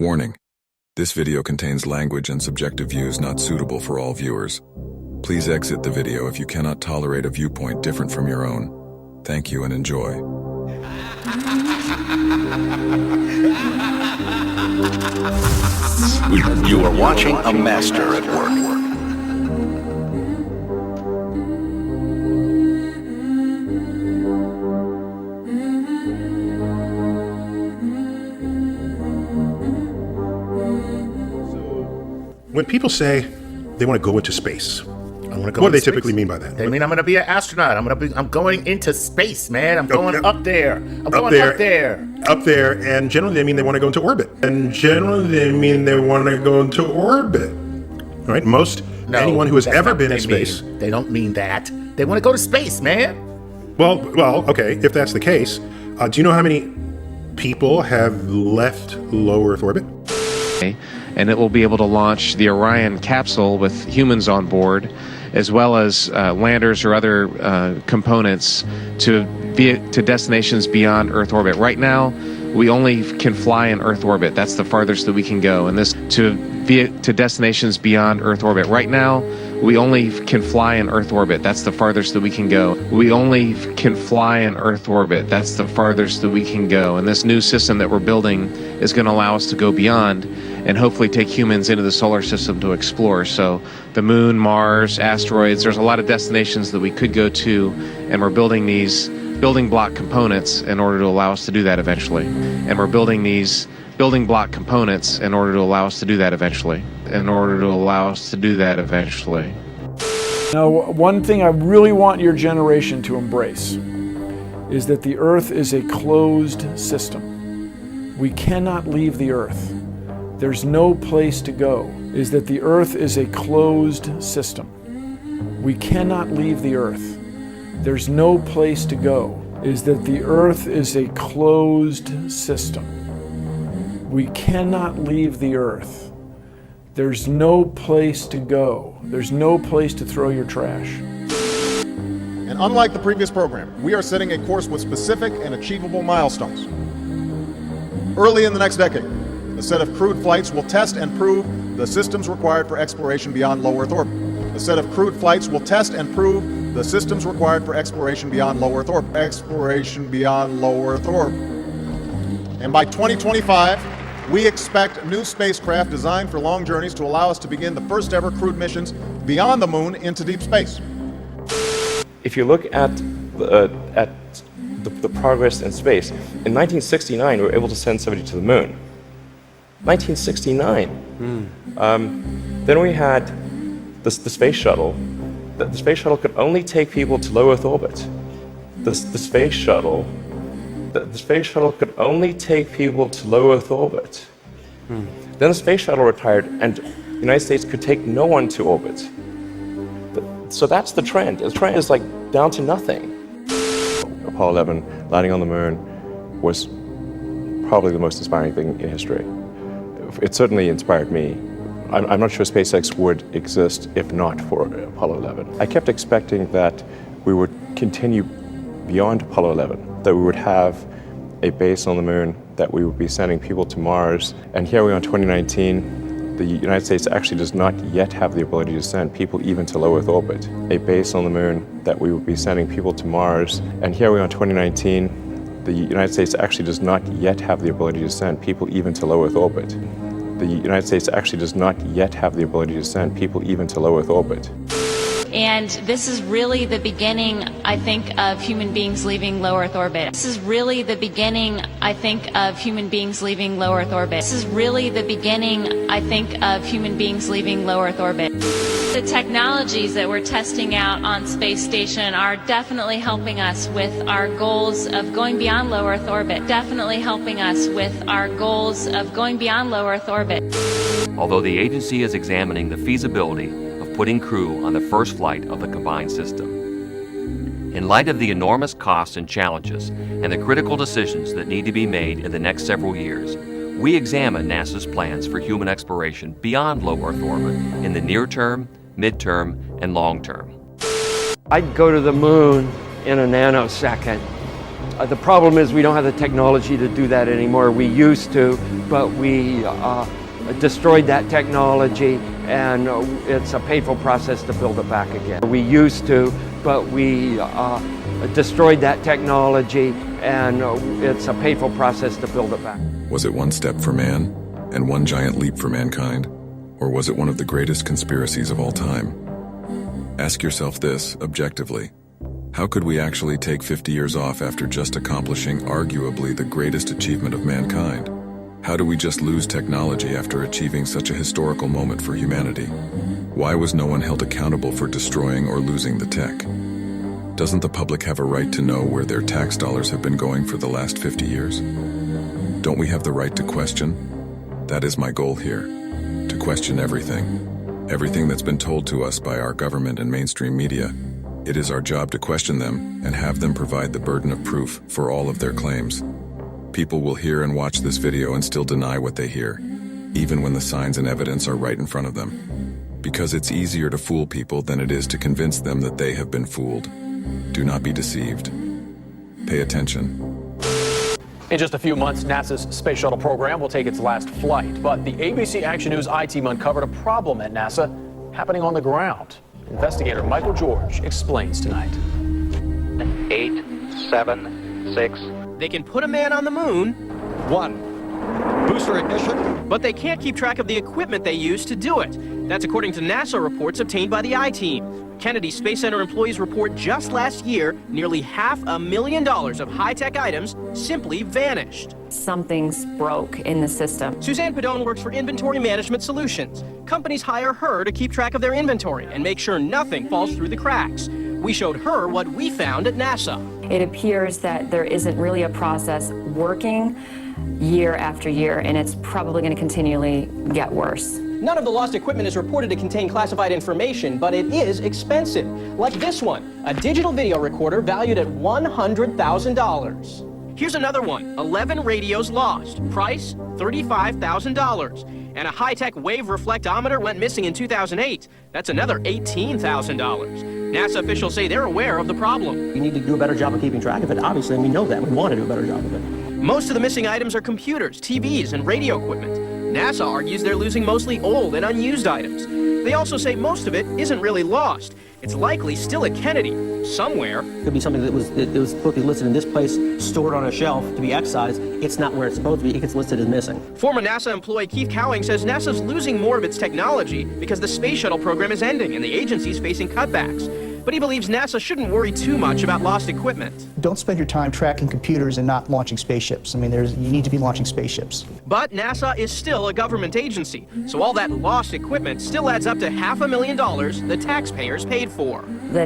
Warning: this video contains language and subjective views not suitable for all viewers. Please exit the video if you cannot tolerate a viewpoint different from your own. Thank you and enjoy. You are watching a master at work. When people say they want to go into space, what do they typically mean by that? They mean I'm going to be an astronaut. I'm going into space, man. I'm going up there. I'm going up there. Up there, and generally they mean they want to go into orbit. Right? Anyone who has ever been in space. They don't mean that. They want to go to space, man. Well, okay, if that's the case, do you know how many people have left low Earth orbit? And it will be able to launch the Orion capsule with humans on board, as well as landers or other components to destinations beyond Earth orbit. Right now, we only can fly in Earth orbit. That's the farthest that we can go. And this to destinations beyond Earth orbit. Right now, we only can fly in Earth orbit. That's the farthest that we can go. We only can fly in Earth orbit. That's the farthest that we can go. And this new system that we're building is going to allow us to go beyond and hopefully take humans into the solar system to explore. So the moon, Mars, asteroids, there's a lot of destinations that we could go to, and we're building these building block components in order to allow us to do that eventually. And we're building these building block components in order to allow us to do that eventually. Now, one thing I really want your generation to embrace is that the Earth is a closed system. We cannot leave the Earth. There's no place to go. Is that the Earth is a closed system. We cannot leave the Earth. There's no place to go. Is that the Earth is a closed system. We cannot leave the Earth. There's no place to go. There's no place to throw your trash. And unlike the previous program, we are setting a course with specific and achievable milestones. Early in the next decade, a set of crewed flights will test and prove the systems required for exploration beyond low Earth orbit. A set of crewed flights will test and prove the systems required for exploration beyond low Earth orbit. And by 2025, we expect new spacecraft designed for long journeys to allow us to begin the first ever crewed missions beyond the moon into deep space. If you look at the progress in space, in 1969 we were able to send somebody to the moon. 1969. Then we had the space shuttle. The space shuttle could only take people to low Earth orbit. The space shuttle could only take people to low Earth orbit. Then the space shuttle retired, and the United States could take no one to orbit. So that's the trend. The trend is like down to nothing. Apollo 11 landing on the moon was probably the most inspiring thing in history. It certainly inspired me. I'm not sure SpaceX would exist if not for Apollo 11. I kept expecting that we would continue beyond Apollo 11, that we would have a base on the moon, that we would be sending people to Mars. And here we are in 2019, the United States actually does not yet have the ability to send people even to low Earth orbit. A base on the moon, that we would be sending people to Mars. And here we are in 2019, the United States actually does not yet have the ability to send people even to low Earth orbit. The United States actually does not yet have the ability to send people even to low Earth orbit. And this is really the beginning, I think, of human beings leaving low Earth orbit. This is really the beginning, I think, of human beings leaving low Earth orbit. This is really the beginning, I think, of human beings leaving low Earth orbit. The technologies that we're testing out on space station are definitely helping us with our goals of going beyond low Earth orbit. Definitely helping us with our goals of going beyond low Earth orbit. Although the agency is examining the feasibility of putting crew on the first flight of the combined system. In light of the enormous costs and challenges and the critical decisions that need to be made in the next several years, we examine NASA's plans for human exploration beyond low Earth orbit in the near term, mid-term, and long term. I'd go to the moon in a nanosecond. The problem is we don't have the technology to do that anymore. We used to, but we destroyed that technology, and it's a painful process to build it back again. We used to, but we destroyed that technology, and it's a painful process to build it back. Was it one step for man and one giant leap for mankind? Or was it one of the greatest conspiracies of all time? Ask yourself this objectively. How could we actually take 50 years off after just accomplishing arguably the greatest achievement of mankind? How do we just lose technology after achieving such a historical moment for humanity? Why was no one held accountable for destroying or losing the tech? Doesn't the public have a right to know where their tax dollars have been going for the last 50 years? Don't we have the right to question? That is my goal here, to question everything. Everything that's been told to us by our government and mainstream media. It is our job to question them and have them provide the burden of proof for all of their claims. People will hear and watch this video and still deny what they hear, even when the signs and evidence are right in front of them. Because it's easier to fool people than it is to convince them that they have been fooled. Do not be deceived. Pay attention. In just a few months, NASA's space shuttle program will take its last flight. But the ABC Action News I-Team uncovered a problem at NASA happening on the ground. Investigator Michael George explains tonight. 8, 7, 6. They can put a man on the moon. 1. Booster ignition. But they can't keep track of the equipment they use to do it. That's according to NASA reports obtained by the I-Team. Kennedy Space Center employees report just last year, nearly $500,000 of high-tech items simply vanished. Something's broke in the system. Suzanne Padone works for Inventory Management Solutions. Companies hire her to keep track of their inventory and make sure nothing falls through the cracks. We showed her what we found at NASA. It appears that there isn't really a process working year after year, and it's probably going to continually get worse. None of the lost equipment is reported to contain classified information, but it is expensive. Like this one, a digital video recorder valued at $100,000. Here's another one, 11 radios lost. Price, $35,000. And a high-tech wave reflectometer went missing in 2008. That's another $18,000. NASA officials say they're aware of the problem. We need to do a better job of keeping track of it, obviously, and we know that. We want to do a better job of it. Most of the missing items are computers, TVs, and radio equipment. NASA argues they're losing mostly old and unused items. They also say most of it isn't really lost. It's likely still at Kennedy, somewhere. It could be something that was supposed to be listed in this place, stored on a shelf to be excised. It's not where it's supposed to be. It gets listed as missing. Former NASA employee Keith Cowing says NASA's losing more of its technology because the space shuttle program is ending and the agency's facing cutbacks. But he believes NASA shouldn't worry too much about lost equipment. Don't spend your time tracking computers and not launching spaceships. I mean, you need to be launching spaceships. But NASA is still a government agency, so all that lost equipment still adds up to $500,000 the taxpayers paid for. The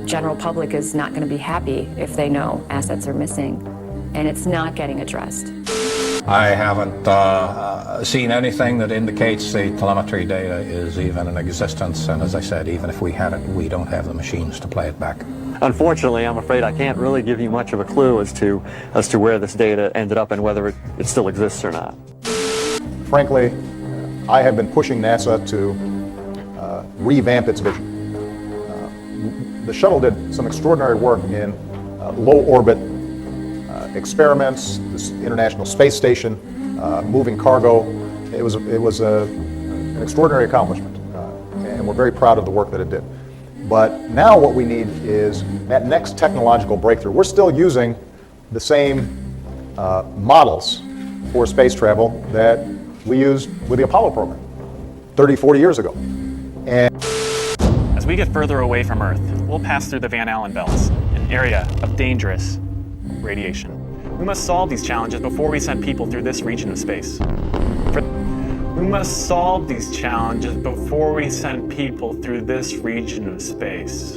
general public is not going to be happy if they know assets are missing, and it's not getting addressed. I haven't seen anything that indicates the telemetry data is even in existence, and as I said, even if we had it, we don't have the machines to play it back. Unfortunately, I'm afraid I can't really give you much of a clue as to where this data ended up and whether it still exists or not. Frankly, I have been pushing NASA to revamp its vision. The shuttle did some extraordinary work in low orbit experiments, this International Space Station, moving cargo. It was an extraordinary accomplishment, and we're very proud of the work that it did. But now what we need is that next technological breakthrough. We're still using the same models for space travel that we used with the Apollo program 30, 40 years ago. And as we get further away from Earth, we'll pass through the Van Allen belts, an area of dangerous radiation. We must solve these challenges before we send people through this region of space. We must solve these challenges before we send people through this region of space.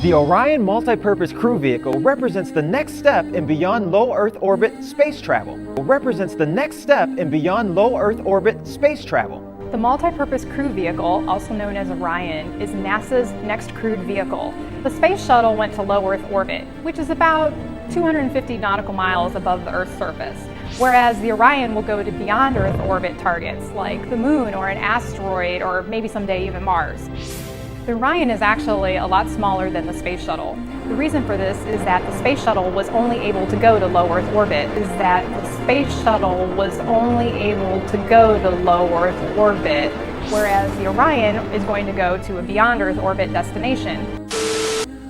The Orion Multi-Purpose Crew Vehicle represents the next step in beyond low Earth orbit space travel. The Multi-Purpose Crew Vehicle, also known as Orion, is NASA's next crewed vehicle. The space shuttle went to low Earth orbit, which is about 250 nautical miles above the Earth's surface, whereas the Orion will go to beyond Earth orbit targets like the Moon or an asteroid or maybe someday even Mars. The Orion is actually a lot smaller than the Space Shuttle. The reason for this is that the Space Shuttle was only able to go to low Earth orbit. Whereas the Orion is going to go to a beyond Earth orbit destination.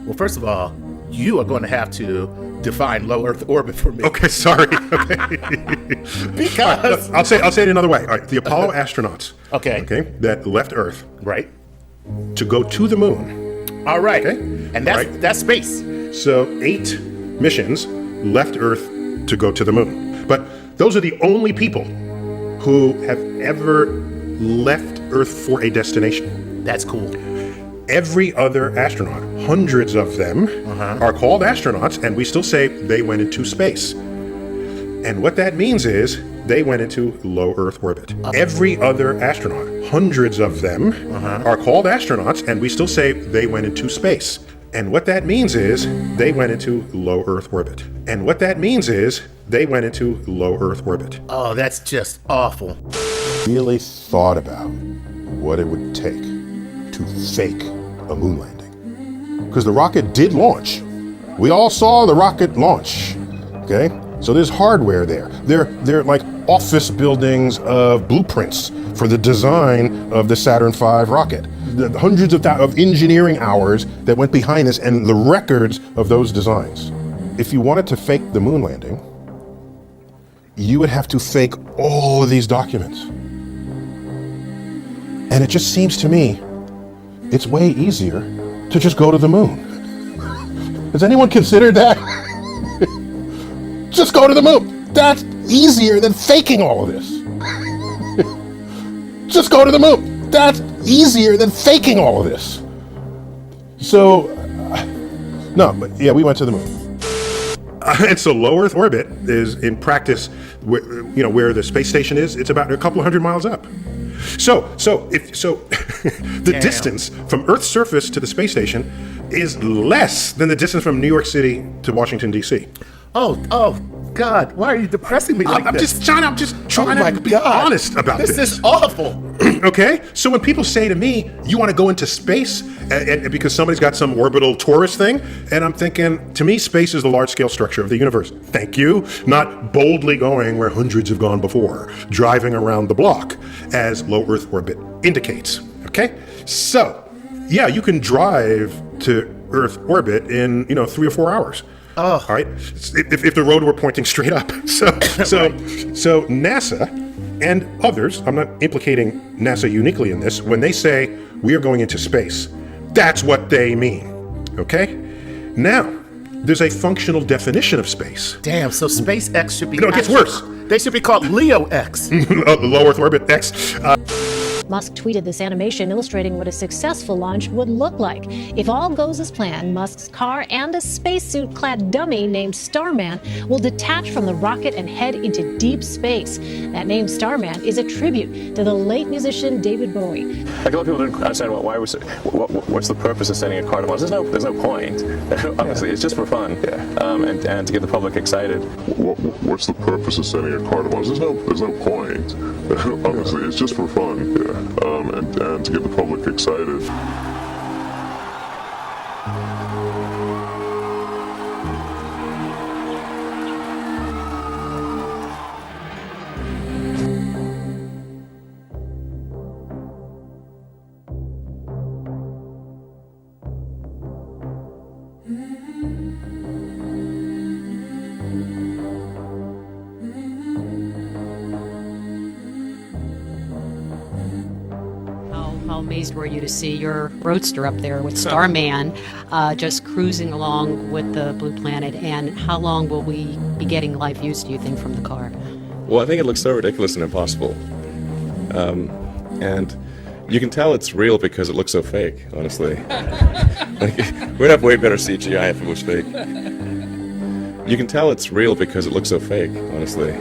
Well, first of all, you are going to have to define low Earth orbit for me. Okay, sorry. Okay. Because I'll say it another way. All right, the Apollo astronauts. Okay, that left Earth. Right. To go to the moon. All right. Okay. And that's space. So 8 missions left Earth to go to the moon. But those are the only people who have ever left Earth for a destination. That's cool. Every other astronaut, hundreds of them, are called astronauts, and we still say they went into space. And what that means is they went into low Earth orbit. Every other astronaut, hundreds of them, are called astronauts, and we still say they went into space. And what that means is they went into low Earth orbit. And what that means is they went into low Earth orbit. Oh, that's just awful. Really thought about what it would take to fake a moon landing. Because the rocket did launch. We all saw the rocket launch. Okay? So there's hardware there. They're like office buildings of blueprints for the design of the Saturn V rocket. The hundreds of engineering hours that went behind this and the records of those designs. If you wanted to fake the moon landing, you would have to fake all of these documents. And it just seems to me, it's way easier to just go to the moon. Has anyone considered that? Just go to the moon. That's easier than faking all of this. Just go to the moon. That's easier than faking all of this. So, no, but yeah, we went to the moon. And so low Earth orbit is, in practice, where the space station is. It's about a couple of 100 miles up. So the distance from Earth's surface to the space station is less than the distance from New York City to Washington, D.C. Oh, God, why are you depressing me like this? I'm just trying to be honest about this. This is awful. Okay? So when people say to me, you want to go into space because somebody's got some orbital tourist thing, and I'm thinking, to me, space is the large-scale structure of the universe. Thank you. Not boldly going where hundreds have gone before, driving around the block, as low Earth orbit indicates. Okay? So, yeah, you can drive to Earth orbit in, 3 or 4 hours. Oh. All right. If the road were pointing straight up. So NASA and others, I'm not implicating NASA uniquely in this, when they say we are going into space, that's what they mean. Okay? Now, there's a functional definition of space. Damn, so SpaceX should be... No, it gets worse. They should be called Leo X. Low Earth orbit X. Musk tweeted this animation illustrating what a successful launch would look like. If all goes as planned, Musk's car and a spacesuit-clad dummy named Starman will detach from the rocket and head into deep space. That name Starman is a tribute to the late musician David Bowie. Like a lot of people don't understand what's the purpose of sending a car to Mars. There's no point. Obviously, it's just for fun, and to get the public excited. What's the purpose of sending a car to Mars? There's no point. Obviously, it's just for fun, and to get the public excited. How amazed were you to see your roadster up there with Starman just cruising along with the Blue Planet? And how long will we be getting live views, do you think, from the car? Well, I think it looks so ridiculous and impossible. And you can tell it's real because it looks so fake, honestly. We'd have way better CGI if it was fake. You can tell it's real because it looks so fake, honestly.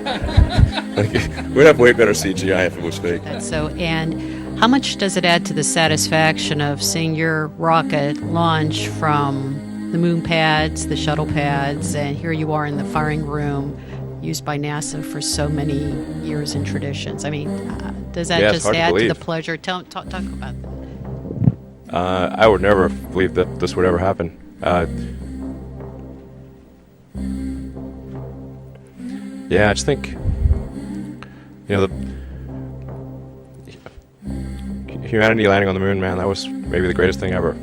We'd have way better CGI if it was fake. That's so. And how much does it add to the satisfaction of seeing your rocket launch from the moon pads, the shuttle pads, and here you are in the firing room used by NASA for so many years and traditions? I mean, does that just add to the pleasure? Talk about that. I would never believe that this would ever happen. Yeah, I just think, the humanity landing on the moon, man, that was maybe the greatest thing ever.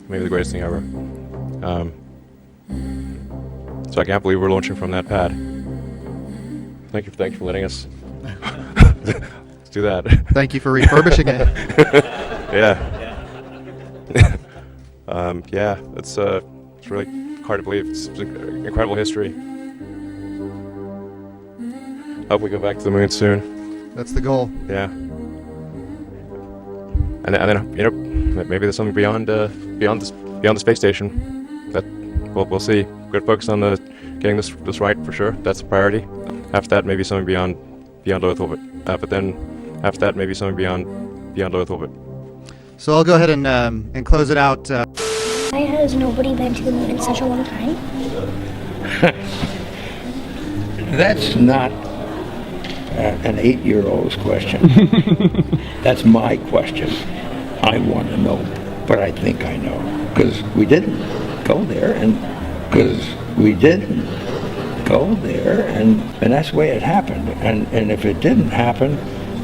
Maybe the greatest thing ever. So I can't believe we're launching from that pad. Thank you for letting us. Let's do that. Thank you for refurbishing it. Yeah. Yeah, it's really hard to believe. It's incredible history. Hope we go back to the moon soon. That's the goal. Yeah. And then maybe there's something beyond the space station. That we'll see. We're gonna focus on getting this right for sure. That's a priority. After that, maybe something beyond Earth orbit. But then after that, maybe something beyond Earth orbit. So I'll go ahead and close it out. Why has nobody been to the moon in such a long time? That's not an 8-year-old's question. That's my question. I want to know, but I think I know. Because we didn't go there, and that's the way it happened. And if it didn't happen,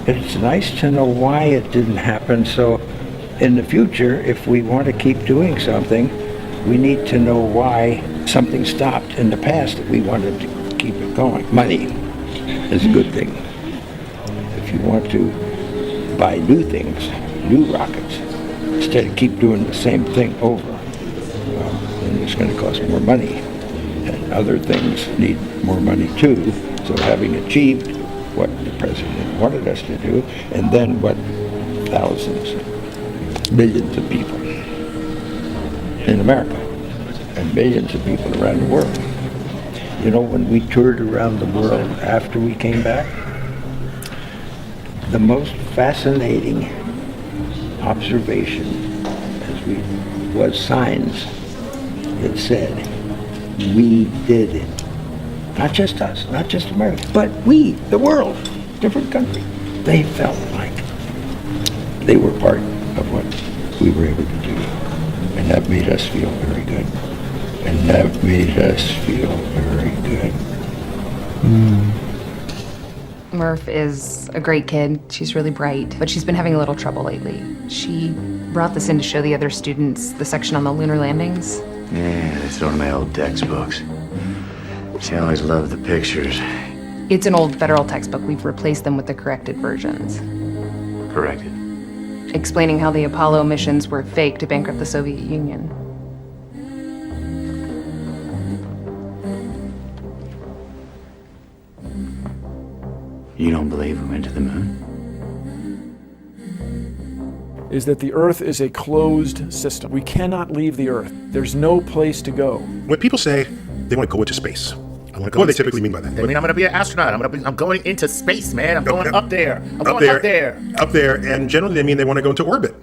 it's nice to know why it didn't happen. So in the future, if we want to keep doing something, we need to know why something stopped in the past that we wanted to keep it going. Money is a good thing. If you want to buy new things, new rockets, instead of keep doing the same thing over, well, then it's going to cost more money. And other things need more money too. So having achieved what the president wanted us to do, and then what thousands, millions of people in America, and millions of people around the world. When we toured around the world after we came back, the most fascinating observation was signs that said, we did it. Not just us, not just America, but we, the world, different countries. They felt like they were part of what we were able to do. And that made us feel very good. Murph is a great kid. She's really bright, but she's been having a little trouble lately. She brought this in to show the other students the section on the lunar landings. Yeah, it's one of my old textbooks. She always loved the pictures. It's an old federal textbook. We've replaced them with the corrected versions. Corrected. Explaining how the Apollo missions were fake to bankrupt the Soviet Union. You don't believe we went to the moon? Is that the Earth is a closed system. We cannot leave the Earth. There's no place to go. When people say they want to go into space, What do they typically mean by that? They mean I'm going to be an astronaut. I'm going into space, man. I'm going up there. I'm going up there. Up there, and generally they mean they want to go into orbit.